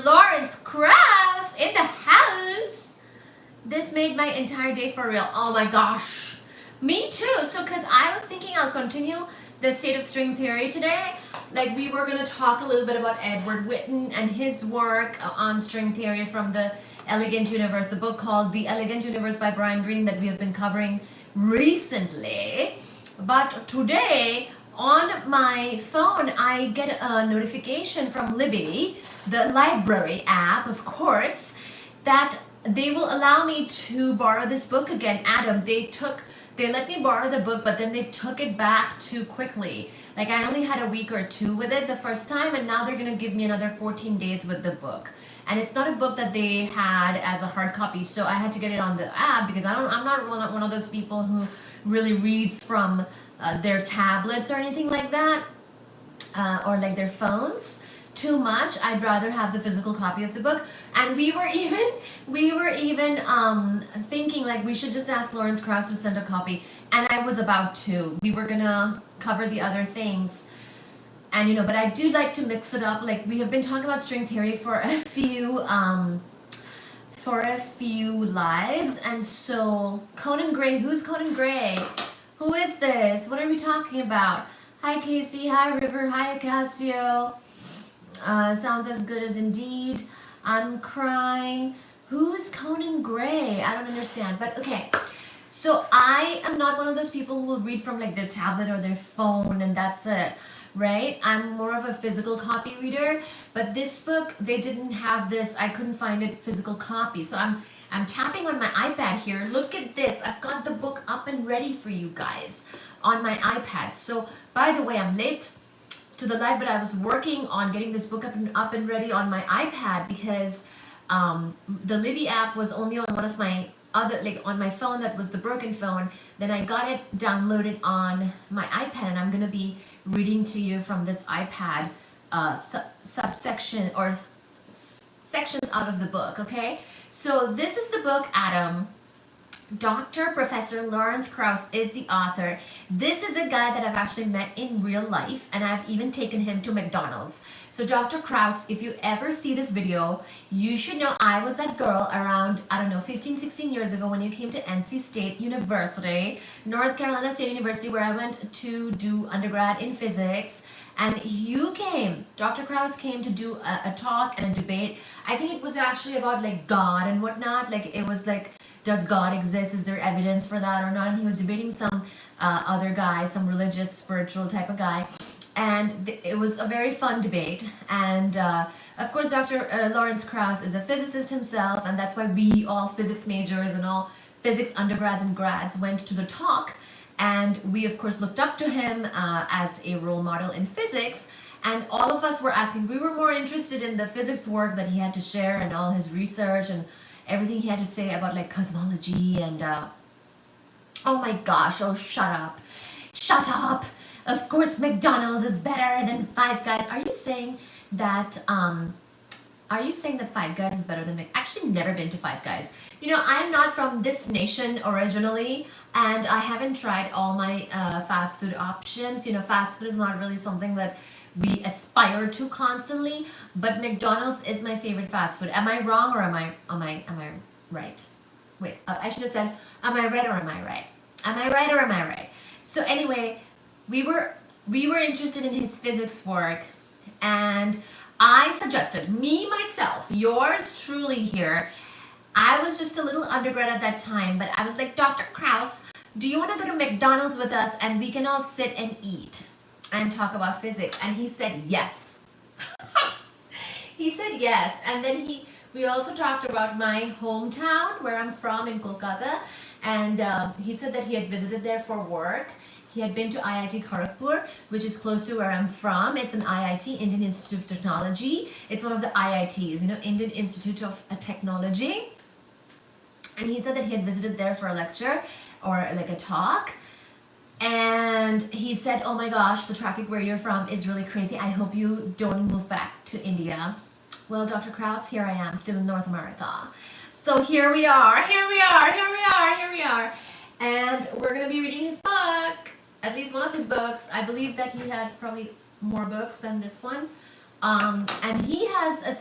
Lawrence Krauss in the house. This made my entire day for real. Oh my gosh. Me too. So because I was thinking I'll continue the state of string theory today. Like we were going to talk a little bit about Edward Witten and his work on string theory from the Elegant Universe, the book called The Elegant Universe by Brian Greene that we have been covering recently. But today on my phone, I get a notification from Libby, the library app, of course, that they will allow me to borrow this book again. Adam, they let me borrow the book, but then they took it back too quickly. Like I only had a week or two with it the first time, and now they're gonna give me another 14 days with the book. And it's not a book that they had as a hard copy, so I had to get it on the app because I'm not one of those people who really reads from their tablets or anything like that, or like their phones too much. I'd rather have the physical copy of the book. And we were even thinking like we should just ask Lawrence Krauss to send a copy, and I was about to. We were gonna cover the other things, and but I do like to mix it up. Like we have been talking about string theory for a few lives, and so Conan Gray. Who's Conan Gray? Who is this? What are we talking about? Hi Casey, hi River, hi Acacio. Sounds as good as Indeed. I'm crying. Who's Conan Gray? I don't understand. But okay. So I am not one of those people who will read from like their tablet or their phone and that's it, right? I'm more of a physical copy reader. But this book, they didn't have this. I couldn't find it physical copy. So I'm tapping on my iPad here. Look at this. I've got the book up and ready for you guys on my iPad. So by the way, I'm late to the live, but I was working on getting this book up and ready on my iPad because the Libby app was only on one of my other, like on my phone that was the broken phone. Then I got it downloaded on my iPad, and I'm gonna be reading to you from this iPad subsection or sections out of the book. Okay, so this is the book, Adam. Dr. Professor Lawrence Krauss is the author. This is a guy that I've actually met in real life, and I've even taken him to McDonald's. So Dr. Krauss, if you ever see this video, you should know I was that girl around, I don't know, 15, 16 years ago when you came to NC State University, North Carolina State University, where I went to do undergrad in physics. And you came, Dr. Krauss came to do a talk and a debate. I think it was actually about like God and whatnot. Like it was like, does God exist? Is there evidence for that or not? And he was debating some other guy, some religious, spiritual type of guy. And it was a very fun debate. And of course, Dr. Lawrence Krauss is a physicist himself. And that's why we all physics majors and all physics undergrads and grads went to the talk. And we, of course, looked up to him as a role model in physics. And all of us were asking, we were more interested in the physics work that he had to share and all his research and everything he had to say about like cosmology and oh my gosh, oh shut up. Of course McDonald's is better than Five Guys. Are you saying that Five Guys is better than actually never been to Five Guys. I'm not from this nation originally, and I haven't tried all my fast food options. Fast food is not really something that we aspire to constantly, but McDonald's is my favorite fast food. Am I wrong or am I right? Wait, I should have said, am I right or am I right? Am I right or am I right? So anyway, we were interested in his physics work, and I suggested, myself, yours truly here. I was just a little undergrad at that time, but I was like, Dr. Krauss, do you want to go to McDonald's with us and we can all sit and eat and talk about physics? And he said yes. He said yes. And then we also talked about my hometown, where I'm from in Kolkata, and he said that he had visited there for work. He had been to IIT Kharagpur, which is close to where I'm from. It's an IIT, Indian Institute of Technology. It's one of the IITs, Indian Institute of Technology. And he said that he had visited there for a lecture or like a talk. And he said, oh my gosh, the traffic where you're from is really crazy. I hope you don't move back to India. Well, Dr. Krauss, here I am, still in North America. So here we are. And we're going to be reading his book, at least one of his books. I believe that he has probably more books than this one. And he has a